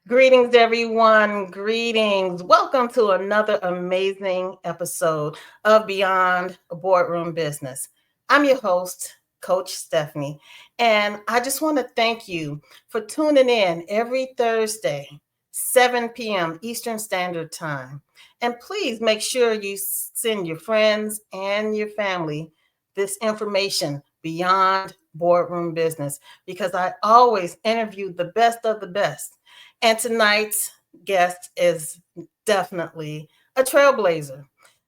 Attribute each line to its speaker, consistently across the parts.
Speaker 1: Greetings, everyone. Greetings. Welcome to another amazing episode of Beyond Boardroom Business. I'm your host, Coach Stephanie, and I just want to thank you for tuning in every Thursday, 7 p.m. Eastern Standard Time. And please make sure you send your friends and your family this information beyond boardroom business because I always interview the best of the best. And tonight's guest is definitely a trailblazer.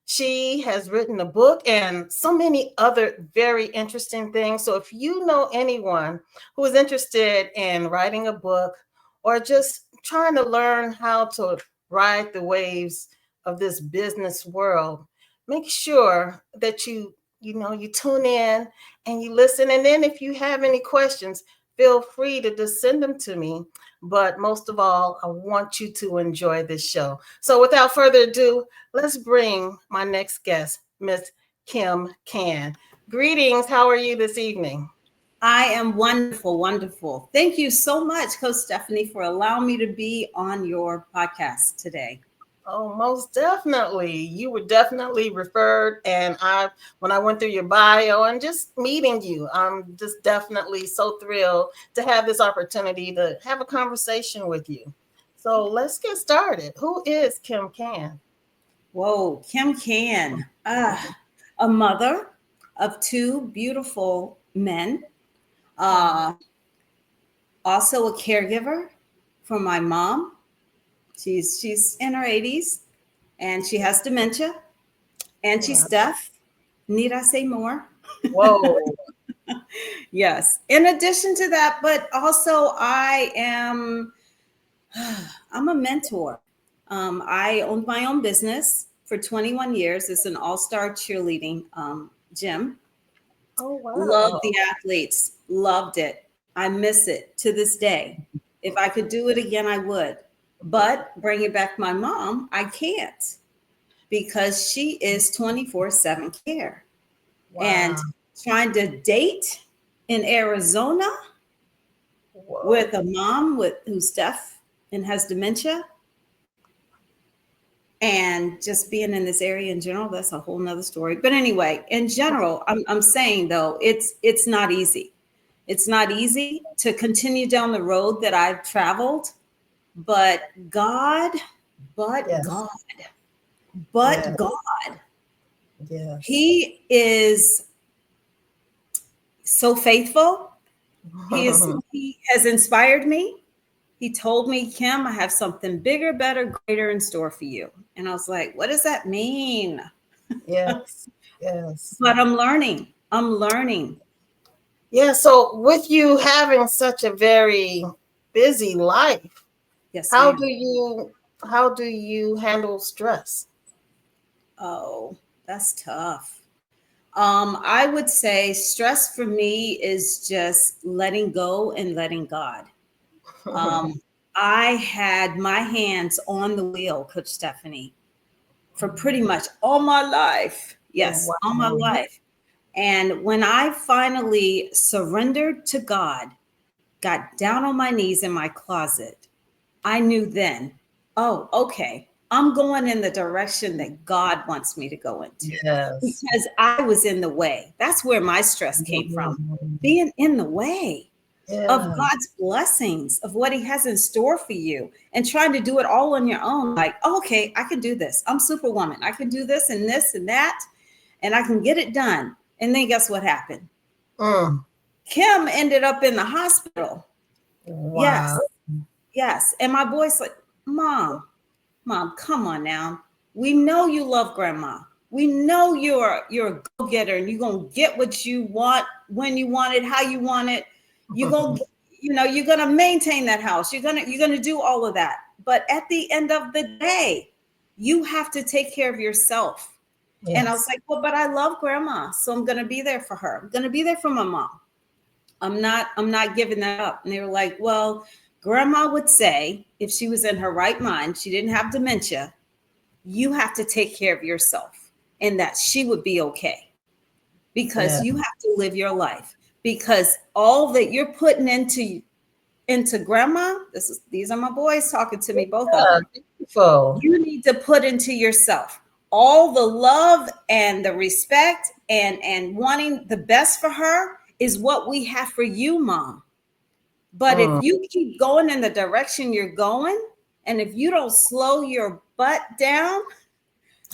Speaker 1: She has written a book and so many other very interesting things. So if you know anyone who is interested in writing a book or just trying to learn how to ride the waves of this business world, make sure that you tune in and you listen. And then if you have any questions, feel free to just send them to me. But most of all, I want you to enjoy this show. So without further ado, let's bring my next guest, Miss Kym Kan. Greetings. How are you this evening?
Speaker 2: I am wonderful, wonderful. Thank you so much, Coach Stephanie, for allowing me to be on your podcast today.
Speaker 1: Oh, most definitely. You were definitely referred. And when I went through your bio and just meeting you, I'm just definitely so thrilled to have this opportunity to have a conversation with you. So let's get started. Who is Kym Kan?
Speaker 2: Whoa, Kym Kan, a mother of two beautiful men, uh, also a caregiver for my mom. She's in her 80s and she has dementia and she's
Speaker 1: Wow.
Speaker 2: deaf. Need I say more?
Speaker 1: Whoa.
Speaker 2: Yes. In addition to that, but also I'm a mentor. I owned my own business for 21 years. It's an all-star cheerleading gym.
Speaker 1: Oh,
Speaker 2: Loved
Speaker 1: wow.
Speaker 2: the athletes. Loved it. I miss it to this day. If I could do it again, I would. But bringing back my mom, I can't because she is 24/7 care. And
Speaker 1: Wow.
Speaker 2: trying to date in Arizona
Speaker 1: Whoa.
Speaker 2: with a mom who's deaf and has dementia and just being in this area in general, that's a whole nother story. But anyway, in general, I'm saying though, it's not easy. It's not easy to continue down the road that I've traveled, but God, but
Speaker 1: Yes.
Speaker 2: God, but
Speaker 1: Yes.
Speaker 2: God,
Speaker 1: Yes.
Speaker 2: He is so faithful. He has inspired me. He told me, Kym, I have something bigger, better, greater in store for you. And I was like, what does that mean?
Speaker 1: Yes. Yes.
Speaker 2: But I'm learning. I'm learning.
Speaker 1: Yeah. So with you having such a very busy life,
Speaker 2: Yes,
Speaker 1: how do
Speaker 2: ma'am.
Speaker 1: you how do you handle stress?
Speaker 2: Oh, that's tough. I would say stress for me is just letting go and letting God. Um, I had my hands on the wheel, Coach Stephanie, for pretty much all my life.
Speaker 1: Oh,
Speaker 2: Yes, all my
Speaker 1: wow.
Speaker 2: life. And when I finally surrendered to God, got down on my knees in my closet, I knew then, oh, okay, I'm going in the direction that God wants me to go into
Speaker 1: Yes.
Speaker 2: because I was in the way. That's where my stress came from,
Speaker 1: Mhm.
Speaker 2: being in the way of
Speaker 1: Yeah.
Speaker 2: God's blessings, of what He has in store for you, and trying to do it all on your own. Like, oh, okay, I can do this. I'm Superwoman. I can do this and that, and I can get it done. And then guess what happened?
Speaker 1: Mm.
Speaker 2: Kym ended up in the hospital.
Speaker 1: Wow.
Speaker 2: Yes, yes. And my boy's like, Mom, come on now. We know you love grandma. We know you're a go-getter and you're gonna get what you want when you want it, how you want it. You're gonna, you're gonna maintain that house. You're gonna do all of that. But at the end of the day, you have to take care of yourself. And I was
Speaker 1: Yes.
Speaker 2: like, well, but I love grandma, so I'm gonna be there for her. I'm gonna be there for my mom. I'm not giving that up. And they were like, well, grandma would say if she was in her right mind, she didn't have dementia, you have to take care of yourself and that she would be okay because
Speaker 1: Yeah.
Speaker 2: you have to live your life because all that you're putting into into grandma, these are my boys talking to me, both of
Speaker 1: Yeah,
Speaker 2: them.
Speaker 1: beautiful.
Speaker 2: You need to put into yourself all the love and the respect and wanting the best for her is what we have for you, mom. But if
Speaker 1: Mm,
Speaker 2: you keep going in the direction you're going, and if you don't slow your butt down,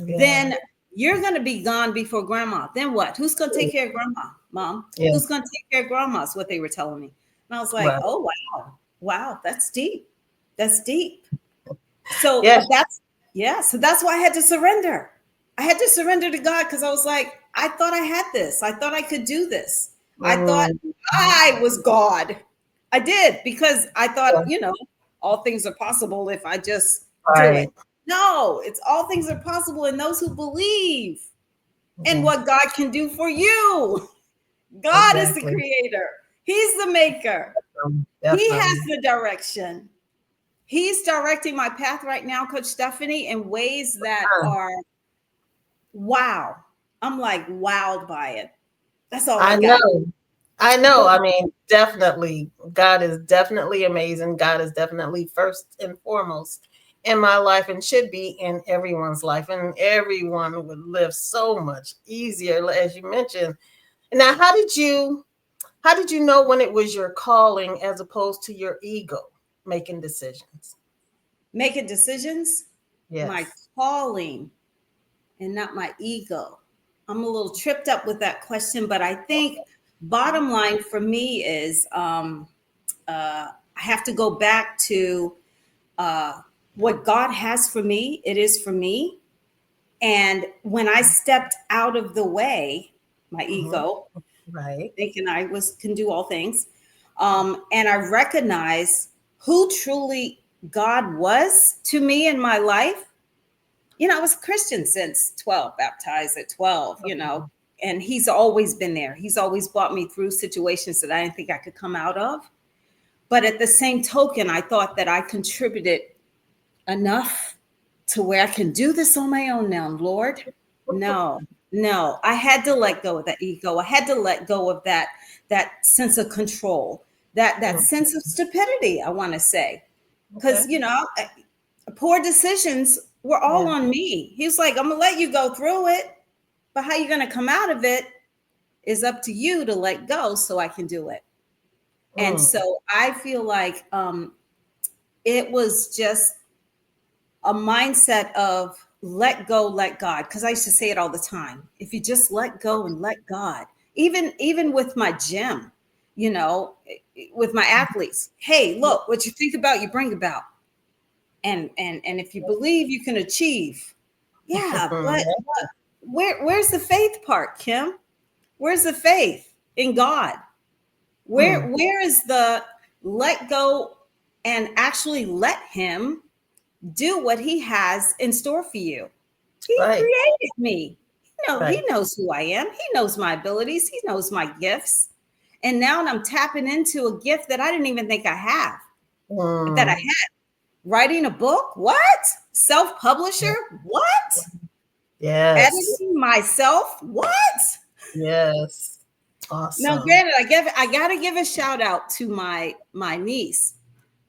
Speaker 1: yeah.
Speaker 2: then you're going to be gone before grandma. Then what? Who's going to take care of grandma, mom?
Speaker 1: Yeah.
Speaker 2: Who's going to take care of grandma? Is what they were telling me. And I was like,
Speaker 1: Right.
Speaker 2: oh, wow. Wow. That's deep. That's deep. So
Speaker 1: Yes.
Speaker 2: that's, yeah. So that's why I had to surrender. I had to surrender to God because I was like, I thought I had this. I thought I could do this. I thought
Speaker 1: Mm,
Speaker 2: I was God. I did because I thought,
Speaker 1: yeah,
Speaker 2: all things are possible if I just do it.
Speaker 1: right.
Speaker 2: No, it's all things are possible in those who believe and
Speaker 1: Mhm,
Speaker 2: what God can do for you. God is the
Speaker 1: exactly.
Speaker 2: creator, He's the maker, He has
Speaker 1: Definitely.
Speaker 2: the direction. He's directing my path right now, Coach Stephanie, in ways that
Speaker 1: Uh,
Speaker 2: are wow. I'm like wowed by it. That's all I
Speaker 1: I
Speaker 2: got.
Speaker 1: know. I know.
Speaker 2: But
Speaker 1: I mean, definitely. God is definitely amazing. God is definitely first and foremost in my life and should be in everyone's life. And everyone would live so much easier, as you mentioned. Now, how did you know when it was your calling as opposed to your ego making decisions?
Speaker 2: making decisions, my
Speaker 1: Yes.
Speaker 2: calling and not my ego. I'm a little tripped up with that question, but I think bottom line for me is I have to go back to uh, what God has for me. It is for me. And when I stepped out of the way, my
Speaker 1: Mhm.
Speaker 2: ego,
Speaker 1: Right.
Speaker 2: thinking I was can do all things, and I recognized who truly God was to me in my life. I was a Christian since 12, baptized at 12, and He's always been there. He's always brought me through situations that I didn't think I could come out of. But at the same token, I thought that I contributed enough to where I can do this on my own now, Lord. No, no. I had to let go of that ego. I had to let go of that sense of control, that
Speaker 1: Mm,
Speaker 2: sense of stupidity, I want to say.
Speaker 1: okay.
Speaker 2: Because poor decisions were all
Speaker 1: Yeah.
Speaker 2: on me. He was like, I'm gonna let you go through it, but how you're gonna come out of it is up to you to let go so I can do it. And
Speaker 1: Mm,
Speaker 2: so I feel like it was just a mindset of let go, let God. Because I used to say it all the time. If you just let go and let God, even with my gym, you know, with my athletes, hey,
Speaker 1: yeah.
Speaker 2: look, what you think about, you bring about. And if you believe you can achieve, yeah, but
Speaker 1: Yeah.
Speaker 2: where's the faith part, Kym? Where's the faith in God?
Speaker 1: Mm,
Speaker 2: Where is the let go and actually let Him do what He has in store for you? He
Speaker 1: right.
Speaker 2: created me. He
Speaker 1: Right.
Speaker 2: knows who I am. He knows my abilities. He knows my gifts. And now I'm tapping into a gift that I didn't even think I have, that I
Speaker 1: Mm,
Speaker 2: had. Writing a book? What? Self-publisher? What?
Speaker 1: yes.
Speaker 2: Editing myself? What?
Speaker 1: Yes.
Speaker 2: Now,
Speaker 1: Awesome.
Speaker 2: granted, I gotta give a shout out to my niece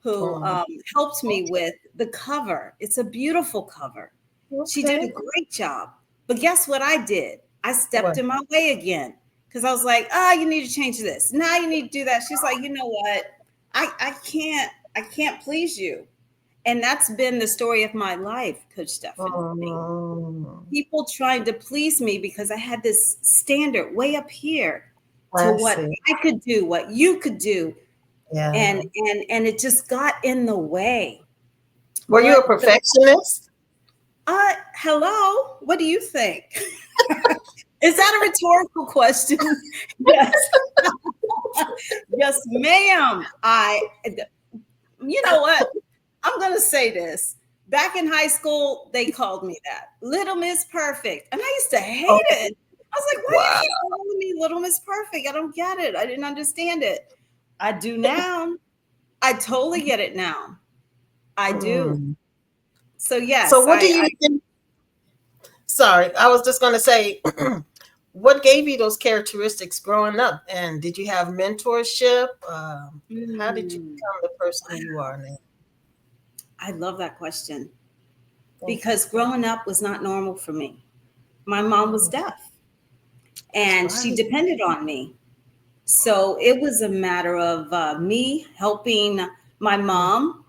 Speaker 2: who
Speaker 1: Mm,
Speaker 2: helped me with the cover. It's a beautiful cover. She did a
Speaker 1: okay.
Speaker 2: great job. But guess what I did? I stepped
Speaker 1: What?
Speaker 2: in my way again because I was like, you need to change this. Now you need to do that. She's like, you know what? I can't please you. And that's been the story of my life, Coach Stephanie.
Speaker 1: Mm,
Speaker 2: People trying to please me because I had this standard way up here to
Speaker 1: I
Speaker 2: what
Speaker 1: see.
Speaker 2: I could do, what you could do,
Speaker 1: Yeah.
Speaker 2: and it just got in the way.
Speaker 1: Were you
Speaker 2: But
Speaker 1: a perfectionist?
Speaker 2: hello, what do you think? Is that a rhetorical question? Yes. Yes, ma'am. You know what? I'm going to say this. Back in high school, they called me that. Little Miss Perfect. And I used to hate
Speaker 1: Oh,
Speaker 2: it. I was like, why do
Speaker 1: wow.
Speaker 2: you keep calling me Little Miss Perfect? I don't get it. I didn't understand it. I do now. I totally get it now. I do.
Speaker 1: Mm.
Speaker 2: So
Speaker 1: So
Speaker 2: yes,
Speaker 1: what do you think? Sorry, I was just going to say, what gave you those characteristics growing up? And did you have mentorship? How did you
Speaker 2: Mm,
Speaker 1: become the person you are now?
Speaker 2: I love that question
Speaker 1: Thank you.
Speaker 2: because growing up was not normal for me. My mom was
Speaker 1: Mm,
Speaker 2: deaf
Speaker 1: that's
Speaker 2: and she
Speaker 1: right.
Speaker 2: depended on me. So it was a matter of me helping my
Speaker 1: Mm,
Speaker 2: mom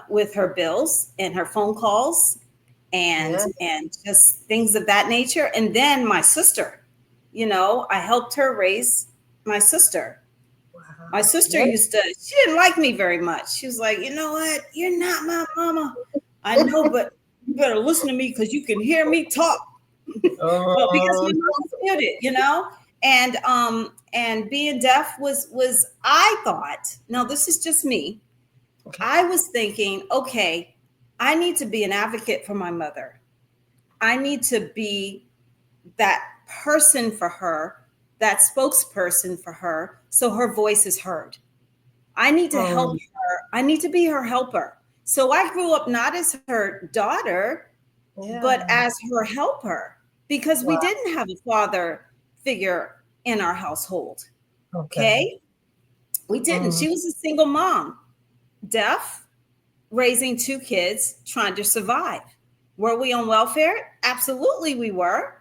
Speaker 2: with her bills and her phone calls
Speaker 1: yeah.
Speaker 2: and just things of that nature. And then my sister, I helped her raise my sister. My
Speaker 1: Wow.
Speaker 2: sister
Speaker 1: Yeah.
Speaker 2: used to, she didn't like me very much. She was like, you know what? You're not my mama. I know, but you better listen to me because you can hear me talk. Well, because my
Speaker 1: Um,
Speaker 2: mom was muted. And being deaf was I thought, now this is just me.
Speaker 1: okay.
Speaker 2: I was thinking, okay, I need to be an advocate for my mother. I need to be that person for her, that spokesperson for her, so her voice is heard. I need to help
Speaker 1: Um,
Speaker 2: her. I need to be her helper. So I grew up not as her daughter, but
Speaker 1: yeah.
Speaker 2: as her helper because we
Speaker 1: Wow.
Speaker 2: didn't have a father figure in our household.
Speaker 1: Okay.
Speaker 2: Okay. We didn't.
Speaker 1: Mm,
Speaker 2: She was a single mom, deaf, raising two kids, trying to survive. Were we on welfare? Absolutely, we were.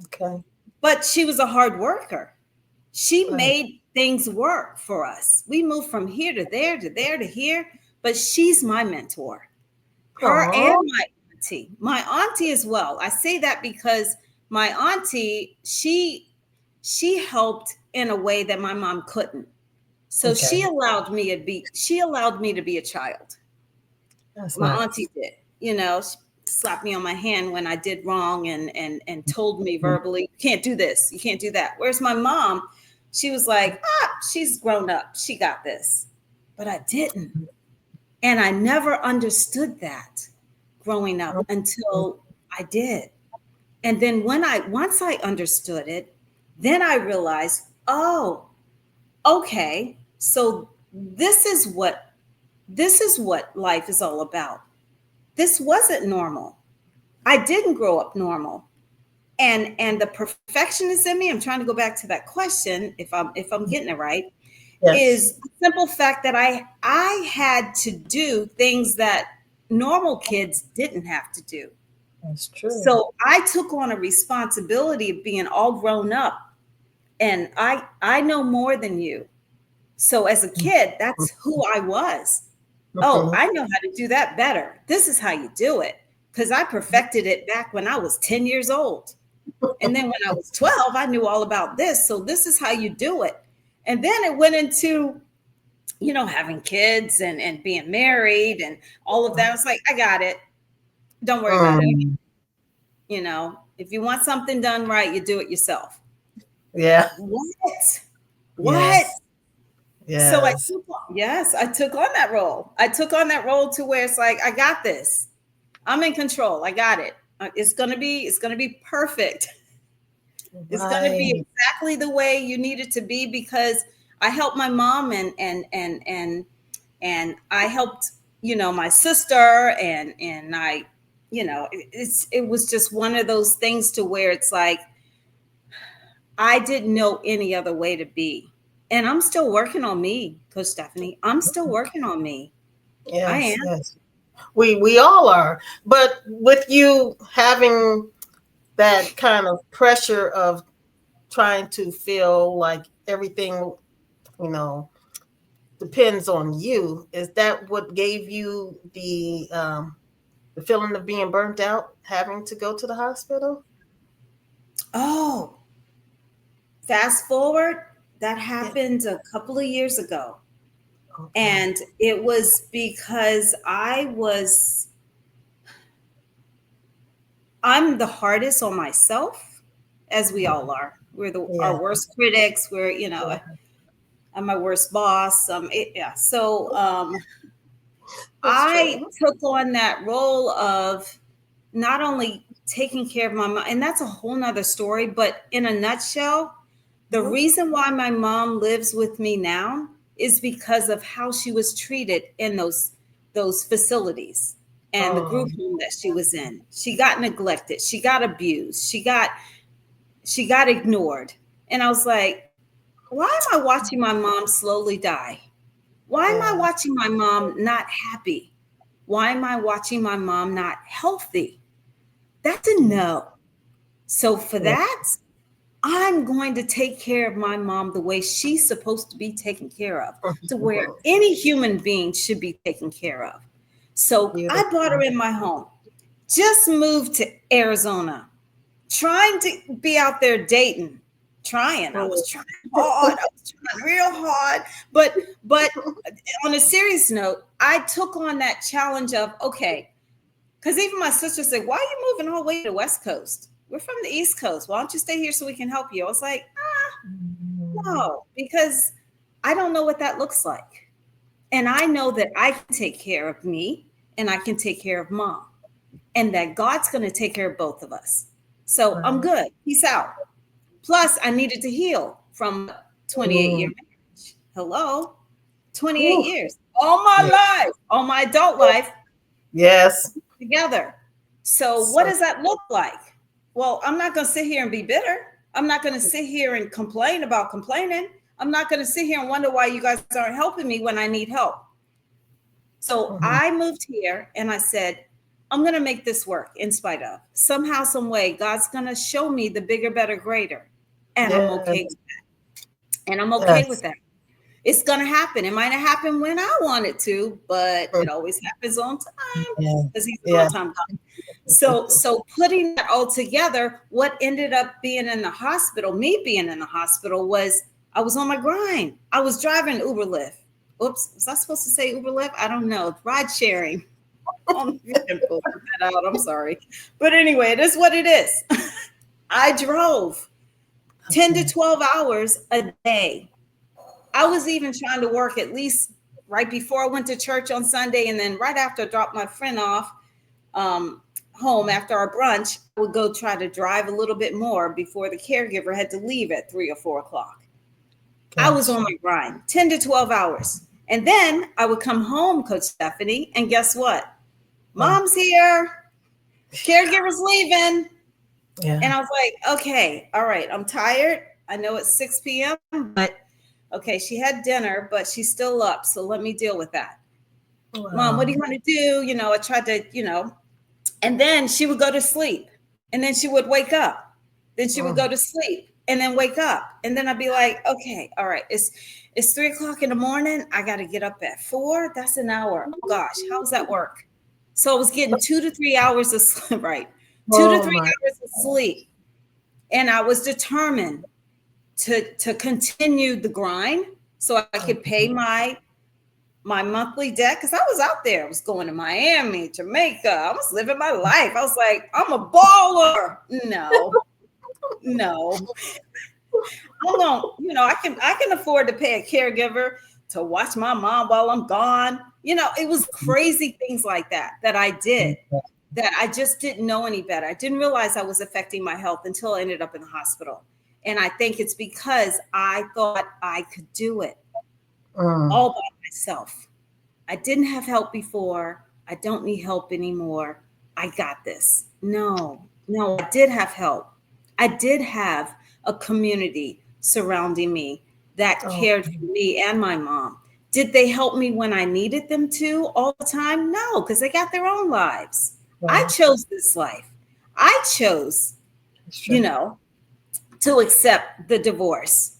Speaker 1: okay.
Speaker 2: But she was a hard worker. She
Speaker 1: Right.
Speaker 2: made things work for us. We moved from here to there to there to here, but she's my mentor. Her and
Speaker 1: Oh,
Speaker 2: my auntie as well. I say that because my auntie, she helped in a way that my mom couldn't. So
Speaker 1: okay.
Speaker 2: she allowed me to be a child.
Speaker 1: That's
Speaker 2: My
Speaker 1: nice.
Speaker 2: auntie did, she slapped me on my hand when I did wrong and told me verbally, you can't do this, you can't do that. Whereas my mom, she was like, she's grown up, she got this. But I didn't. And I never understood that growing up until I did. And then once I understood it, then I realized, oh, okay, so this is what life is all about. This wasn't normal. I didn't grow up normal. And the perfectionist in me, I'm trying to go back to that question if I'm getting it right,
Speaker 1: Yes,
Speaker 2: is the simple fact that I had to do things that normal kids didn't have to do.
Speaker 1: that's true.
Speaker 2: So I took on a responsibility of being all grown up and I know more than you. So as a kid, that's who I was. Oh,
Speaker 1: Mhm.
Speaker 2: I know how to do that better. This is how you do it. Because I perfected it back when I was 10 years old. And then when I was 12, I knew all about this. So this is how you do it. And then it went into, having kids and being married and all of that. I was like, I got it. Don't worry about it.
Speaker 1: Mm,
Speaker 2: If you want something done right, you do it yourself.
Speaker 1: yeah.
Speaker 2: What? What?
Speaker 1: Yes.
Speaker 2: So
Speaker 1: Yes.
Speaker 2: I took on that role. I took on that role to where it's like, I got this. I'm in control. I got it. It's gonna be perfect. It's gonna be
Speaker 1: Right.
Speaker 2: exactly the way you need it to be because I helped my mom and I helped, my sister and it was just one of those things to where it's like I didn't know any other way to be. And I'm still working on me, Coach Stephanie. I'm still working on me. I
Speaker 1: Yes.
Speaker 2: am.
Speaker 1: Yes. We all are. But with you having that kind of pressure of trying to feel like everything, you know, depends on you, is that what gave you the feeling of being burnt out, having to go to the hospital?
Speaker 2: Oh, fast forward, that
Speaker 1: Yeah.
Speaker 2: happened a couple of years ago.
Speaker 1: Okay.
Speaker 2: And it was because I'm the hardest on myself, as we all are. We're our
Speaker 1: Yeah.
Speaker 2: worst critics.
Speaker 1: Yeah.
Speaker 2: I'm my worst boss. Yeah. So
Speaker 1: That's
Speaker 2: I
Speaker 1: true.
Speaker 2: took on that role of not only taking care of my mom, and that's a whole nother story, but in a nutshell, the
Speaker 1: Mhm.
Speaker 2: reason why my mom lives with me now is because of how she was treated in those facilities and the
Speaker 1: Oh,
Speaker 2: group home that she was in. She got neglected, she got abused, she got she got ignored. And I was like, why am I watching my mom slowly die? Why am I
Speaker 1: Yeah.
Speaker 2: watching my mom not happy? Why am I watching my mom not healthy? That's a no. So for
Speaker 1: Yeah.
Speaker 2: that, I'm going to take care of my mom the way she's supposed to be taken care of, to where any human being should be taken care of. So I brought her
Speaker 1: Beautiful.
Speaker 2: in my home, just moved to Arizona, trying to be out there dating. Trying. I was trying hard. I was trying real hard. But on a serious note, I took on that challenge of, okay, because even my sister said, why are you moving all the way to the West Coast? We're from the East Coast. Why don't you stay here so we can help you? I was like, no, because I don't know what that looks like. And I know that I can take care of me and I can take care of mom, and that God's going to take care of both of us. So I'm
Speaker 1: Right.
Speaker 2: good. Peace out. Plus, I needed to heal from 28-year
Speaker 1: Mm.
Speaker 2: marriage. Hello, 28
Speaker 1: Ooh.
Speaker 2: years. All my
Speaker 1: Yeah.
Speaker 2: life, all my adult life
Speaker 1: Yes.
Speaker 2: together. So, what
Speaker 1: So,
Speaker 2: does that look like? Well, I'm not going to sit here and be bitter. I'm not going to sit here and complain about complaining. I'm not going to sit here and wonder why you guys aren't helping me when I need help. So
Speaker 1: mhm.
Speaker 2: I moved here and I said, I'm going to make this work in spite of. Somehow, some way, God's going to show me the bigger, better, greater. And I'm okay
Speaker 1: Yes.
Speaker 2: with that. And I'm okay with
Speaker 1: Yes.
Speaker 2: that. It's going to happen. It might not happen when I want it to, but
Speaker 1: Mm.
Speaker 2: it always happens on time
Speaker 1: Yeah.
Speaker 2: because he's an
Speaker 1: Yeah.
Speaker 2: on time God. So putting that all together, what ended up being in the hospital, me being in the hospital, was I was on my grind. I was driving Uber Lyft. Oops, was I supposed to say Uber Lyft? I don't know. Ride sharing. I don't know if you can put that out. I'm sorry. But anyway, it is what it is. I drove 10 to
Speaker 1: Okay.
Speaker 2: 12 hours a day. I was even trying to work at least right before I went to church on Sunday, and then right after I dropped my friend off um, home after our brunch, I would go try to drive a little bit more before the caregiver had to leave at 3 or 4 o'clock. I was on
Speaker 1: Gotcha.
Speaker 2: my grind, 10 to 12 hours. And then I would come home, Coach Stephanie, and guess what?
Speaker 1: Yeah.
Speaker 2: Mom's here, caregiver's leaving.
Speaker 1: Yeah.
Speaker 2: And I was like, okay, all right, I'm tired. I know it's 6 p.m., but okay, she had dinner, but she's still up. So let me deal with that. Mom, what do you
Speaker 1: Wow.
Speaker 2: want to do? I tried to, and then she would go to sleep. And then she would wake up. Then she would
Speaker 1: Mm.
Speaker 2: go to sleep and then wake up. And then I'd be like, okay, all right, it's 3 o'clock in the morning. I got to get up at 4. That's an hour. Oh gosh, how does that work? So I was getting 2 to 3 hours of sleep, right? Two to
Speaker 1: Oh
Speaker 2: three
Speaker 1: my.
Speaker 2: hours of sleep. And I was determined to continue the grind so I could pay
Speaker 1: Mhm.
Speaker 2: my monthly debt, because I was out there. I was going to Miami, Jamaica. I was living my life. I was like, I'm a baller. No. I'm going, I can afford to pay a caregiver to watch my mom while I'm gone. It was crazy things like that I did, that I just didn't know any better. I didn't realize I was affecting my health until I ended up in the hospital. And I think it's because I thought I could do it
Speaker 1: Mm.
Speaker 2: all by myself. I didn't have help before. I don't need help anymore. I got this. No, I did have help. I did have a community surrounding me that
Speaker 1: Oh.
Speaker 2: cared for me and my mom. Did they help me when I needed them to all the time? No, because they got their own lives. I
Speaker 1: Right.
Speaker 2: chose this life. I chose,
Speaker 1: That's
Speaker 2: you
Speaker 1: true.
Speaker 2: know, to accept the divorce.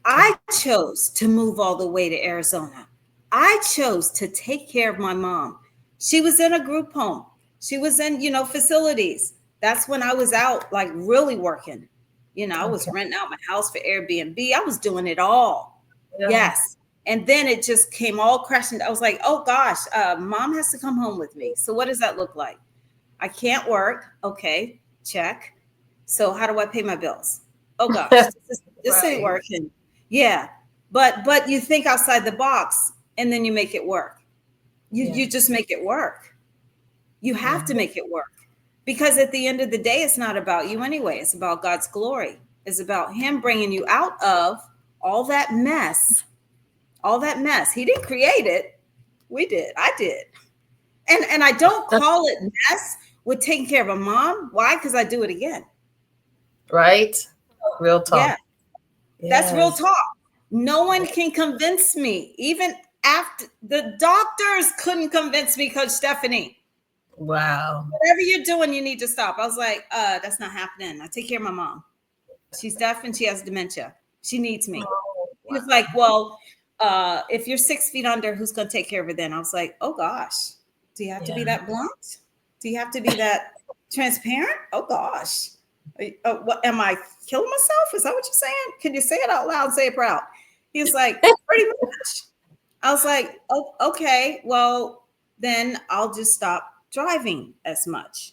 Speaker 1: Yeah.
Speaker 2: I chose to move all the way to Arizona. I chose to take care of my mom. She was in a group home. She was in, facilities. That's when I was out, like really working. I was
Speaker 1: Okay.
Speaker 2: renting out my house for Airbnb. I was doing it all.
Speaker 1: Yeah.
Speaker 2: Yes. And then it just came all crashing. I was like, oh gosh, mom has to come home with me. So what does that look like? I can't work. Okay, check. So how do I pay my bills? Oh gosh, this ain't
Speaker 1: Right.
Speaker 2: working. Yeah, but you think outside the box and then you make it work. You
Speaker 1: Yeah.
Speaker 2: you just make it work. You have to
Speaker 1: Yeah.
Speaker 2: make it work, because at the end of the day, it's not about you anyway. It's about God's glory. It's about Him bringing you out of all that mess. All that mess. He didn't create it. We did. I did. And I don't call it mess with taking care of a mom. Why? Because I do it again.
Speaker 1: Right? Real talk.
Speaker 2: Yeah, that's real
Speaker 1: Yes.
Speaker 2: talk. No one can convince me. Even after the doctors couldn't convince me, Coach Stephanie.
Speaker 1: Wow.
Speaker 2: Whatever you're doing, you need to stop. I was like, that's not happening. I take care of my mom. She's deaf and she has dementia. She needs me.
Speaker 1: Oh,
Speaker 2: He
Speaker 1: wow.
Speaker 2: was like, well, if you're 6 feet under, who's going to take care of her then? I was like, oh gosh, do you have to
Speaker 1: Yeah.
Speaker 2: be that blunt? Do you have to be that transparent? Oh gosh. What am I killing myself? Is that what you're saying? Can you say it out loud and say it proud? He was like, pretty much. I was like, oh, okay, well, then I'll just stop driving as much.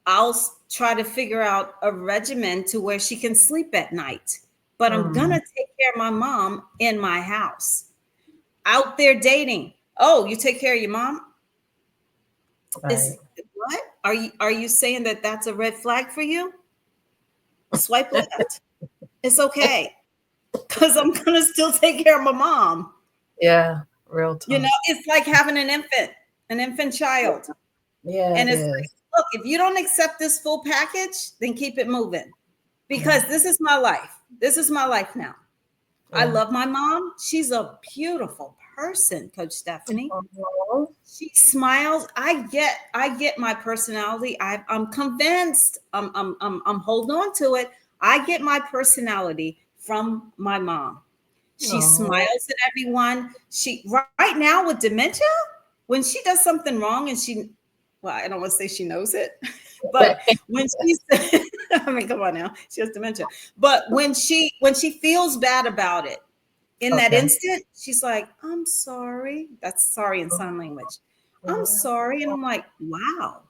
Speaker 2: I'll try to figure out a regimen to where she can sleep at night. But I'm
Speaker 1: Mm,
Speaker 2: gonna take care of my mom in my house. Out there dating. Oh, you take care of your mom?
Speaker 1: right.
Speaker 2: Is what? Are you saying that that's a red flag for you? Swipe left. It's okay because I'm gonna still take care of my mom.
Speaker 1: Yeah. Real
Speaker 2: You know,
Speaker 1: talk.
Speaker 2: it's like having an infant child.
Speaker 1: Yeah,
Speaker 2: And
Speaker 1: it
Speaker 2: it's like,
Speaker 1: is.
Speaker 2: look, if you don't accept this full package, then keep it moving.
Speaker 1: Yeah.
Speaker 2: Because this is my life. This is my life now. I
Speaker 1: Yeah.
Speaker 2: love my mom. She's a beautiful person, Coach Stephanie.
Speaker 1: Mhm.
Speaker 2: She smiles. I get my personality. I'm convinced. I'm holding on to it. I get my personality from my mom. She
Speaker 1: Oh,
Speaker 2: smiles at everyone. She right now with dementia, when she does something wrong and well, I don't want to say she knows it, but when she's I mean, come on now, she has dementia. But when she feels bad about it, in that
Speaker 1: okay.
Speaker 2: instant, she's like, I'm sorry. That's sorry in sign language. I'm
Speaker 1: Mhm.
Speaker 2: sorry. And I'm like, wow,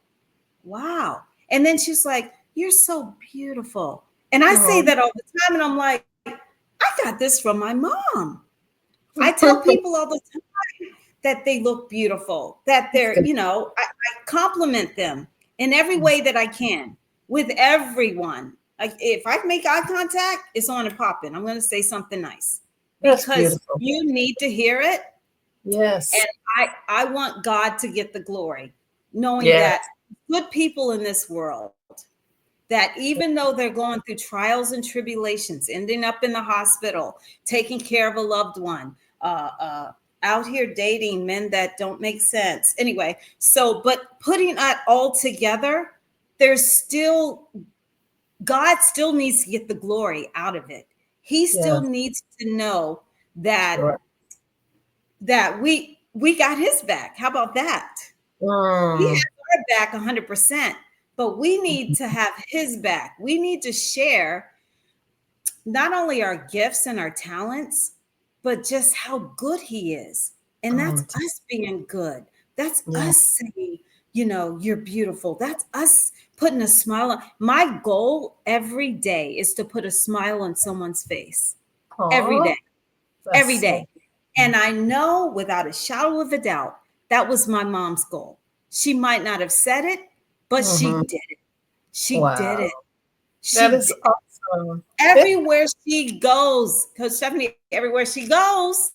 Speaker 2: wow. And then she's like, you're so beautiful. And I say
Speaker 1: Mhm.
Speaker 2: that all the time. And I'm like, I got this from my mom. I tell people all the time that they look beautiful, that I compliment them in every way that I can with everyone. Like if I make eye contact, it's on and popping. I'm going to say something nice
Speaker 1: That's
Speaker 2: because
Speaker 1: beautiful.
Speaker 2: you need to hear it.
Speaker 1: Yes.
Speaker 2: And I want God to get the glory, knowing
Speaker 1: Yes.
Speaker 2: that good people in this world, that even though they're going through trials and tribulations, ending up in the hospital, taking care of a loved one, out here dating men that don't make sense. Anyway, so, but putting that all together, there's still, God still needs to get the glory out of it. He still
Speaker 1: Yes.
Speaker 2: needs to know that
Speaker 1: Sure.
Speaker 2: we got his back. How about that? He
Speaker 1: Mm.
Speaker 2: has our back 100%, but we need to have his back. We need to share not only our gifts and our talents, but just how good he is. And that's
Speaker 1: Mm.
Speaker 2: us being good. That's
Speaker 1: Yeah.
Speaker 2: us saying, you're beautiful. That's us putting a smile on. My goal every day is to put a smile on someone's face every
Speaker 1: Oh,
Speaker 2: day, every
Speaker 1: that's so.
Speaker 2: day. And I know without a shadow of a doubt, that was my mom's goal. She might not have said it, but she
Speaker 1: Hmm.
Speaker 2: did it. She did
Speaker 1: Wow.
Speaker 2: it.
Speaker 1: That
Speaker 2: She
Speaker 1: is
Speaker 2: did.
Speaker 1: awesome.
Speaker 2: Everywhere she goes, Coach Stephanie, everywhere she goes,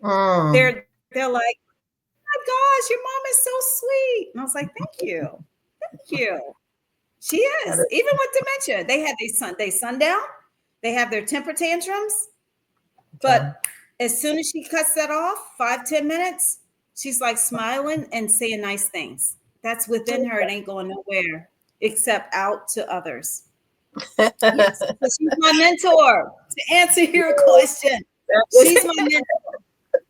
Speaker 1: Mm.
Speaker 2: they're like, oh my gosh, your mom is so sweet. And I was like, thank you. Thank you. She
Speaker 1: That
Speaker 2: is.
Speaker 1: is
Speaker 2: Even with dementia, they have they sundown, they have their temper tantrums.
Speaker 1: okay.
Speaker 2: But as soon as she cuts that off, 5-10 minutes, she's like smiling and saying nice things. That's within her. It ain't going nowhere except out to others. Yes. So she's my mentor. To answer your question, she's my mentor.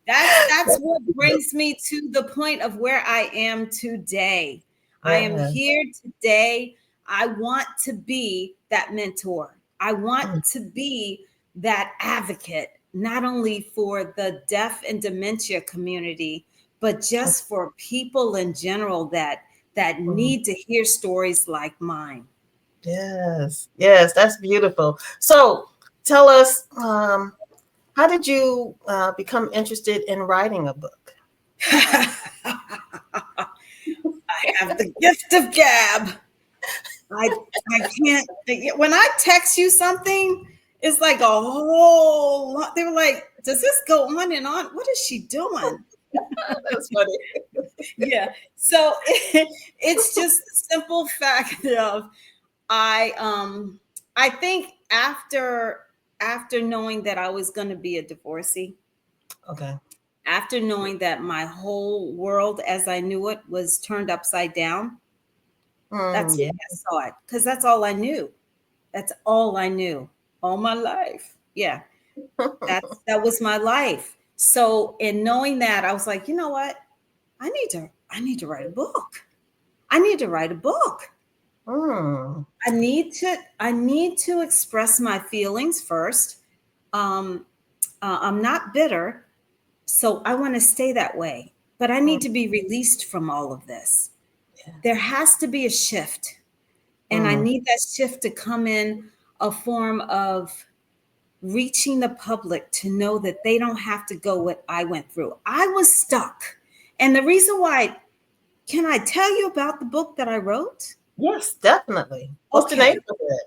Speaker 2: That's what brings me to the point of where I am today. I am
Speaker 1: Yeah.
Speaker 2: here today. I want to be that mentor. I want
Speaker 1: Mm.
Speaker 2: to be that advocate, not only for the deaf and dementia community, but just for people in general that
Speaker 1: Mm.
Speaker 2: need to hear stories like mine.
Speaker 1: Yes. Yes. That's beautiful. So tell us, how did you become interested in writing a book?
Speaker 2: I have the gift of gab. I I can't. When I text you something, it's like a whole lot. They were like, "Does this go on and on? What is she doing?"
Speaker 1: That's funny.
Speaker 2: Yeah. So it's just the simple fact of I think after knowing that I was going to be a divorcee,
Speaker 1: Okay.
Speaker 2: after knowing that my whole world as I knew it was turned upside down, that's the
Speaker 1: Yeah.
Speaker 2: way I saw it, because that's all I knew. That's all I knew all my life. Yeah, that was my life. So in knowing that, I was like, you know what? I need to write a book. I need to write a book.
Speaker 1: Mm,
Speaker 2: I need to express my feelings first. Um, I'm not bitter, so I want to stay that way. But I
Speaker 1: mm,
Speaker 2: need to be released from all of this. There has to be a shift, and I
Speaker 1: mm,
Speaker 2: need that shift to come in a form of reaching the public to know that they don't have to go what I went through. I was stuck. And the reason why, can I tell you about the book that I wrote?
Speaker 1: yes, definitely. What's the name
Speaker 2: Okay.
Speaker 1: of it?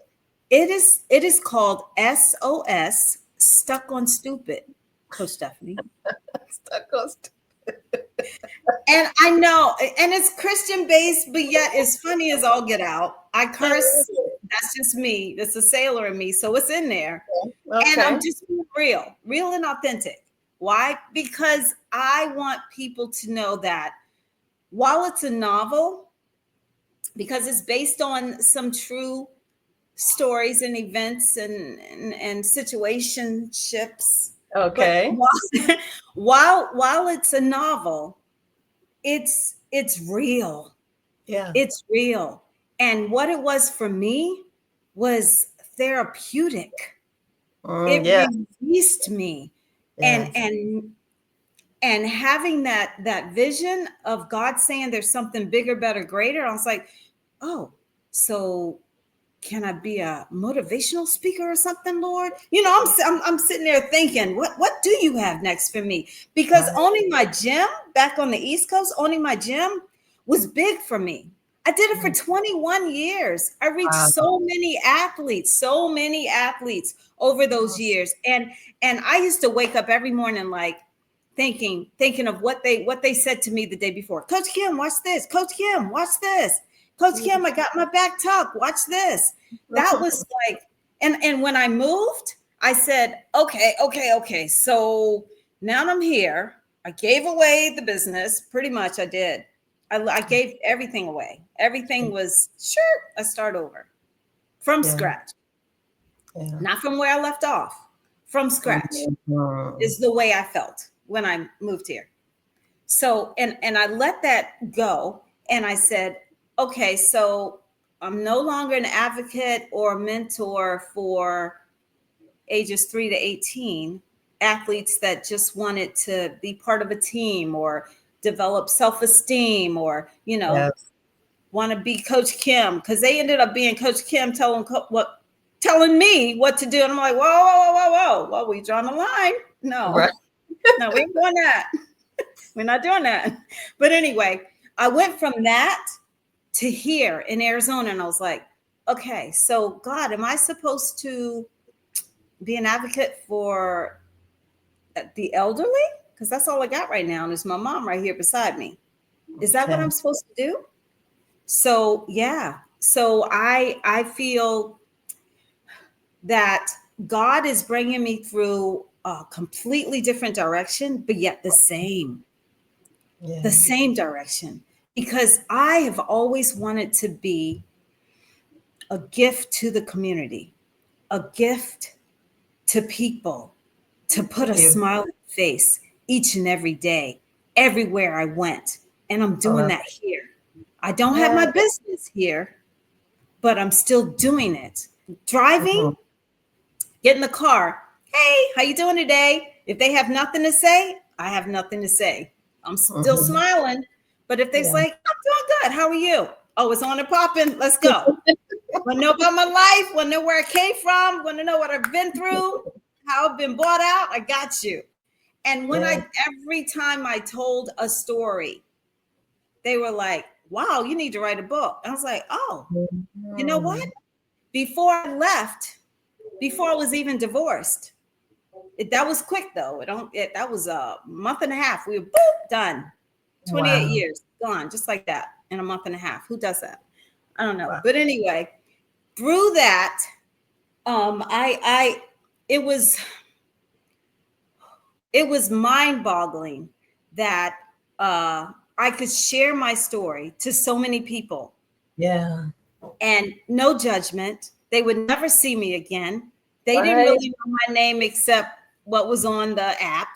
Speaker 2: It is called SOS, Stuck on Stupid, Coach Stephanie.
Speaker 1: Stuck on
Speaker 2: And I know, and it's Christian based, but yet it's funny as all get out. I curse. That's just me. That's a sailor in me. So it's in there. And
Speaker 1: Okay.
Speaker 2: I'm just being real and authentic. Why? Because I want people to know that while it's a novel, because it's based on some true stories and events and situationships, but
Speaker 1: Okay.
Speaker 2: while it's a novel, it's real.
Speaker 1: Yeah.
Speaker 2: It's real. And what it was for me was therapeutic. It
Speaker 1: Yeah.
Speaker 2: released me. And
Speaker 1: Yes.
Speaker 2: and having that vision of God saying there's something bigger, better, greater, I was like, oh, so can I be a motivational speaker or something, Lord? I'm sitting there thinking, what do you have next for me? Because
Speaker 1: Right.
Speaker 2: owning my gym back on the East Coast, owning my gym was big for me. I did it for
Speaker 1: Mm,
Speaker 2: 21 years. I reached
Speaker 1: wow.
Speaker 2: so many athletes over those years. And I used to wake up every morning like thinking of what they said to me the day before. Coach Kym, watch this. Coach Kym, watch this. Coach Kym, I got my back tucked. Watch this. That was like, and when I moved, I said, okay. So now I'm here. I gave away the business. Pretty much I did. I gave everything away. Everything was sure. I start over from
Speaker 1: Yeah.
Speaker 2: scratch,
Speaker 1: Yeah.
Speaker 2: not from where I left off. From scratch
Speaker 1: Mhm.
Speaker 2: is the way I felt when I moved here. So and I let that go, and I said, okay, so I'm no longer an advocate or mentor for ages 3 to 18 athletes that just wanted to be part of a team or develop self-esteem or
Speaker 1: Yes.
Speaker 2: want to be Coach Kym, because they ended up being Coach Kym telling me what to do, and I'm like, whoa, we drawing the line? No,
Speaker 1: Right.
Speaker 2: no, we ain't doing that. We're not doing that. But anyway, I went from that to here in Arizona, and I was like, okay, so God, am I supposed to be an advocate for the elderly? Because that's all I got right now. And there's my mom right here beside me. Is that what
Speaker 1: Okay.
Speaker 2: I'm supposed to do? So yeah. So I feel that God is bringing me through a completely different direction, but yet the
Speaker 1: Yeah.
Speaker 2: same direction, because I have always wanted to be a gift to the community, a gift to people, to put a
Speaker 1: You.
Speaker 2: smile on their face each and every day, everywhere I went. And I'm
Speaker 1: Oh,
Speaker 2: doing that here. I don't have
Speaker 1: yeah.
Speaker 2: my business here, but I'm still doing it. Driving,
Speaker 1: Mhm.
Speaker 2: get in the car. Hey, how you doing today? If they have nothing to say, I have nothing to say. I'm still
Speaker 1: Mhm.
Speaker 2: smiling. But if they
Speaker 1: Yeah.
Speaker 2: say, I'm doing good, how are you? Oh, it's on and popping. Let's go. Want to know about my life? Want to know where I came from? Want to know what I've been through? How I've been bought out? I got you. And
Speaker 1: Yeah.
Speaker 2: every time I told a story, they were like, wow, you need to write a book. I was like, oh, you know what?
Speaker 1: Mhm.
Speaker 2: Before I left, before I was even divorced, that was quick though. That was a month and a half. We were boop, done. 28
Speaker 1: Wow.
Speaker 2: years gone, just like that in a month and a half. Who does that? I don't know.
Speaker 1: Wow.
Speaker 2: But anyway, through that, I it was mind-boggling that I could share my story to so many people.
Speaker 1: Yeah.
Speaker 2: And no judgment. They would never see me again. They didn't
Speaker 1: Right.
Speaker 2: really know my name except what was on the app.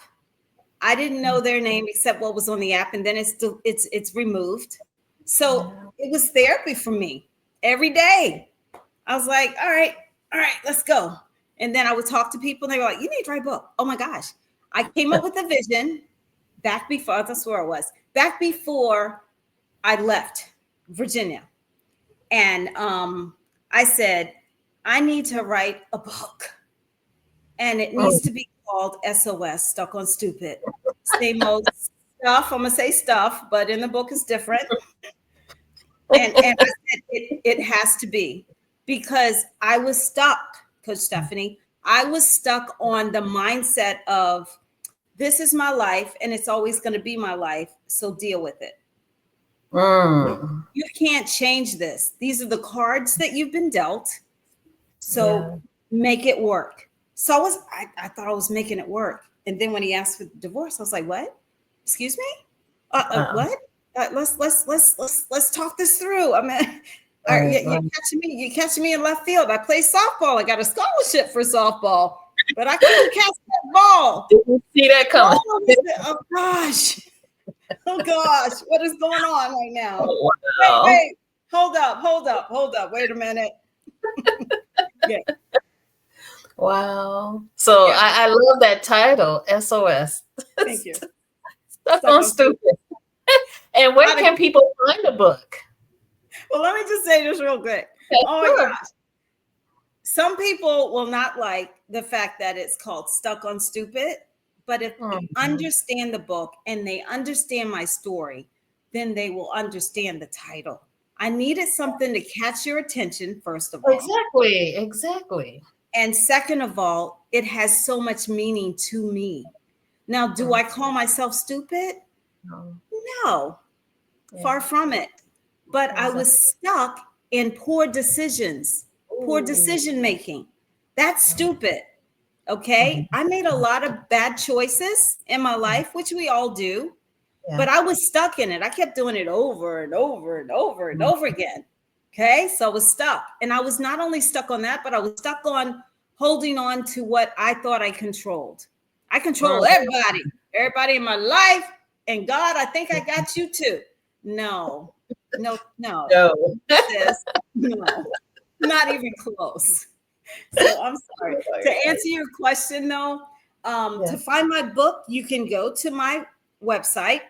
Speaker 2: I didn't know their name except what was on the app, and then it's removed. So
Speaker 1: Yeah.
Speaker 2: it was therapy for me every day. I was like, all right, let's go. And then I would talk to people, and they were like, "You need to write a book." Oh my gosh! I came up with a vision back before. That's where I was back before I left Virginia, and I said, I need to write a book, and it needs
Speaker 1: Mm.
Speaker 2: to be called SOS, Stuck on Stupid. Same old stuff. I'm gonna say stuff, but in the book it's different. And I said it has to be because I was stuck, Coach Stephanie. I was stuck on the mindset of this is my life and it's always going to be my life, so deal with it.
Speaker 1: Mm.
Speaker 2: You can't change this. These are the cards that you've been dealt. So
Speaker 1: Yeah.
Speaker 2: make it work. So I thought I was making it work. And then when he asked for the divorce, I was like, what? Excuse me?
Speaker 1: Uh-uh.
Speaker 2: What? Let's talk this through. I mean,
Speaker 1: Right.
Speaker 2: you're
Speaker 1: Right.
Speaker 2: catching me. You're catching me in left field. I play softball. I got a scholarship for softball, but I couldn't catch that ball.
Speaker 1: Didn't see that coming.
Speaker 2: Oh gosh. Oh gosh. What is going on right now?
Speaker 1: Oh,
Speaker 2: Wait,
Speaker 1: wow.
Speaker 2: wait. Hold up. Wait a minute. Yeah.
Speaker 1: Wow. So
Speaker 2: Yeah.
Speaker 1: I love that title, SOS.
Speaker 2: Thank you.
Speaker 1: Stuck
Speaker 2: Stuck
Speaker 1: on
Speaker 2: on stupid.
Speaker 1: Stupid. And where
Speaker 2: How to-
Speaker 1: can people find the book?
Speaker 2: Well, let me just say this real quick.
Speaker 1: Okay,
Speaker 2: Oh my
Speaker 1: sure.
Speaker 2: gosh. Some people will not like the fact that it's called Stuck on Stupid, but if they
Speaker 1: Mhm.
Speaker 2: understand the book and they understand my story, then they will understand the title. I needed something to catch your attention, first of all.
Speaker 1: Exactly. Exactly.
Speaker 2: And second of all, it has so much meaning to me. Now, do
Speaker 1: Mm.
Speaker 2: I call myself stupid?
Speaker 1: No.
Speaker 2: No,
Speaker 1: Yeah.
Speaker 2: far from it. But I
Speaker 1: Exactly.
Speaker 2: was stuck in poor decisions, poor
Speaker 1: Ooh.
Speaker 2: decision making. That's
Speaker 1: Mhm.
Speaker 2: stupid. Okay. I made a
Speaker 1: Mhm.
Speaker 2: lot of bad choices in my
Speaker 1: Mhm.
Speaker 2: life, which we all do,
Speaker 1: Yeah.
Speaker 2: but I was stuck in it. I kept doing it over and over and over and
Speaker 1: Mhm.
Speaker 2: over again. Okay. So I was stuck. And I was not only stuck on that, but I was stuck on holding on to what I thought I controlled. I control everybody in my life. And God, I think I got you too. No, no,
Speaker 1: No.
Speaker 2: sis, no, not even close. So I'm sorry. To answer your question though,
Speaker 1: Yeah.
Speaker 2: to find my book, you can go to my website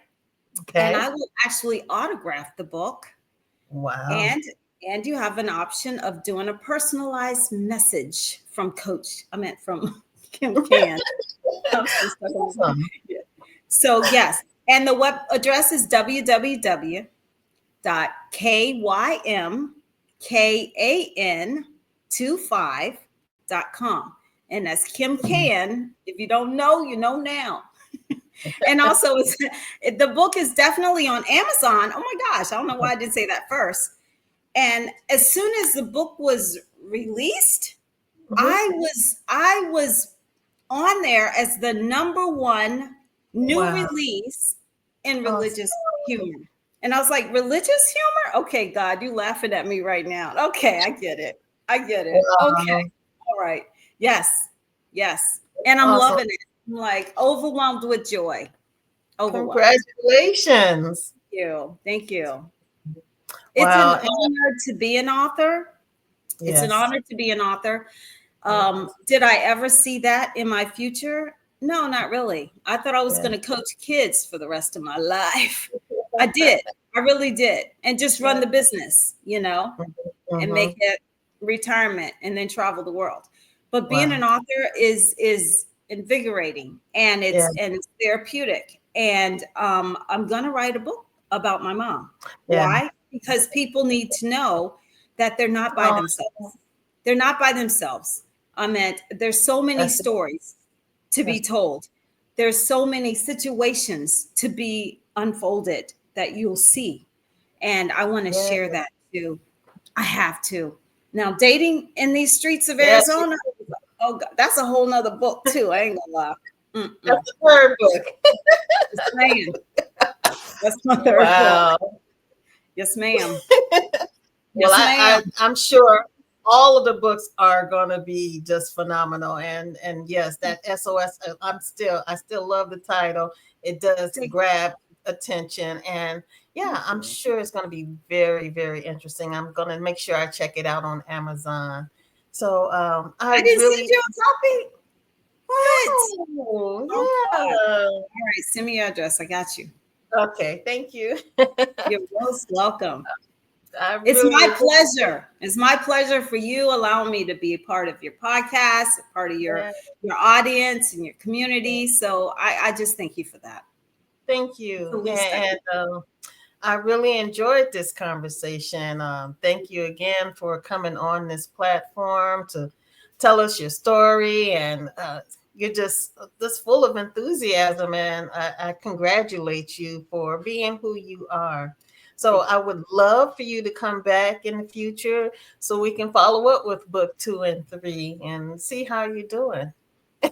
Speaker 2: and
Speaker 1: Okay.
Speaker 2: I will actually autograph the book.
Speaker 1: Wow.
Speaker 2: And you have an option of doing a personalized message from from Kym Kan. I'm so stuck on this.
Speaker 1: Awesome.
Speaker 2: Yeah. So yes, and the web address is www.kymkan25.com. And that's Kym Kan. If you don't know, you know now. And also, the book is definitely on Amazon. Oh my gosh, I don't know why I didn't say that first. And as soon as the book was released,
Speaker 1: Mhm.
Speaker 2: I was on there as the number one new
Speaker 1: Wow.
Speaker 2: release in
Speaker 1: Awesome.
Speaker 2: religious humor. And I was like, religious humor? Okay, God, you laughing at me right now. Okay, I get it. I get it. Okay.
Speaker 1: Wow.
Speaker 2: All right. Yes. Yes. And I'm
Speaker 1: Awesome.
Speaker 2: loving it. I'm like overwhelmed with joy. Overwhelmed.
Speaker 1: Congratulations.
Speaker 2: Thank you. Thank you. It's an
Speaker 1: Wow.
Speaker 2: honor to be an author. It's an
Speaker 1: Yes.
Speaker 2: honor to be an author.
Speaker 1: Yes.
Speaker 2: Did I ever see that in my future? No, not really. I thought I was
Speaker 1: Yeah.
Speaker 2: going to coach kids for the rest of my life. I did. I really did. And just run
Speaker 1: Yeah.
Speaker 2: the business, and make
Speaker 1: Mm-hmm.
Speaker 2: it retirement and then travel the world. But being
Speaker 1: Wow.
Speaker 2: an author is invigorating and
Speaker 1: Yeah.
Speaker 2: it's therapeutic. And I'm going to write a book about my mom.
Speaker 1: Yeah.
Speaker 2: Why? Because people need to know that they're not by
Speaker 1: Oh,
Speaker 2: themselves. They're not by themselves. I meant there's so many
Speaker 1: that's it.
Speaker 2: stories to be
Speaker 1: That's
Speaker 2: told. There's so many situations to be unfolded that you'll see. And I want to
Speaker 1: yeah.
Speaker 2: share that too. I have to. Now, dating in these streets of
Speaker 1: Yes,
Speaker 2: Arizona, oh, God, that's a whole nother book too. I ain't gonna lie.
Speaker 1: that's
Speaker 2: Mm-mm.
Speaker 1: the third book.
Speaker 2: Just saying. That's my third book.
Speaker 1: Wow.
Speaker 2: Yes, ma'am.
Speaker 1: Well,
Speaker 2: Yes, ma'am.
Speaker 1: I'm sure all of the books are going to be just phenomenal. And yes, that SOS. I still love the title. It does
Speaker 2: Thank
Speaker 1: grab attention, and yeah, I'm
Speaker 2: you.
Speaker 1: sure it's going to be very very interesting. I'm going to make sure I check it out on Amazon. So I
Speaker 2: I didn't send
Speaker 1: really
Speaker 2: you a copy. What?
Speaker 1: oh
Speaker 2: Oh God.
Speaker 1: yeah.
Speaker 2: All right, send me your address. I got you.
Speaker 1: Okay, thank you.
Speaker 2: You're most welcome.
Speaker 1: I
Speaker 2: It's
Speaker 1: really
Speaker 2: my
Speaker 1: appreciate
Speaker 2: pleasure. It's my pleasure for you allowing me to be a part of your podcast, a part of
Speaker 1: it.
Speaker 2: your audience and your community. So I just thank you for that.
Speaker 1: Thank
Speaker 2: It's the
Speaker 1: you.
Speaker 2: least I can.
Speaker 1: I really enjoyed this conversation. Thank you again for coming on this platform to tell us your story. And you're just full of enthusiasm. And I congratulate you for being who you are. So
Speaker 2: Thank
Speaker 1: I would love for you to come back in the future so we can follow up with book 2 and 3 and see how you're doing.
Speaker 2: you.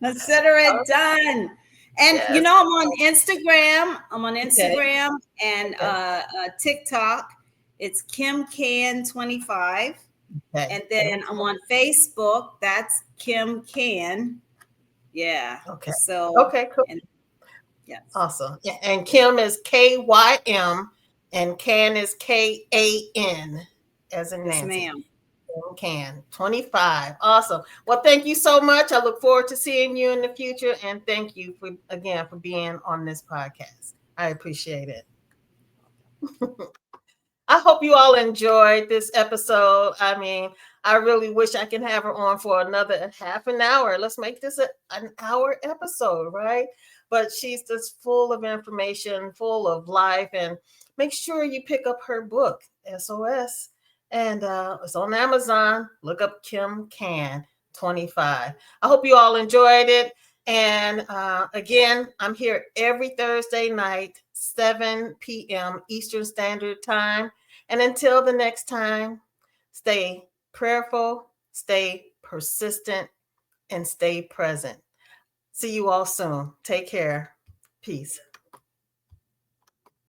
Speaker 2: Consider it done. And you
Speaker 1: Yes.
Speaker 2: know, I'm on Instagram. I'm on
Speaker 1: Okay.
Speaker 2: Instagram and
Speaker 1: Okay.
Speaker 2: TikTok. It's Kym Kan 25.
Speaker 1: Okay.
Speaker 2: And
Speaker 1: Thank
Speaker 2: then I'm
Speaker 1: you.
Speaker 2: on Facebook. That's Kym Kan. Yeah.
Speaker 1: Okay.
Speaker 2: So,
Speaker 1: Okay, cool.
Speaker 2: and yes,
Speaker 1: Awesome. Yeah, and Kym is Kym and Can is Kan as in
Speaker 2: yes,
Speaker 1: Nancy.
Speaker 2: ma'am.
Speaker 1: Kym Kan 25. Awesome. Well, thank you so much. I look forward to seeing you in the future. And thank you for again for being on this podcast. I appreciate it. I hope you all enjoyed this episode. I mean, I really wish I can have her on for another half an hour. Let's make this an hour episode, right? But she's just full of information, full of life. And make sure you pick up her book, SOS. And it's on Amazon. Look up Kym Kan 25. I hope you all enjoyed it. And again, I'm here every Thursday night, 7 p.m. Eastern Standard Time. And until the next time, stay prayerful, stay persistent, and stay present. See you all soon. Take care. Peace.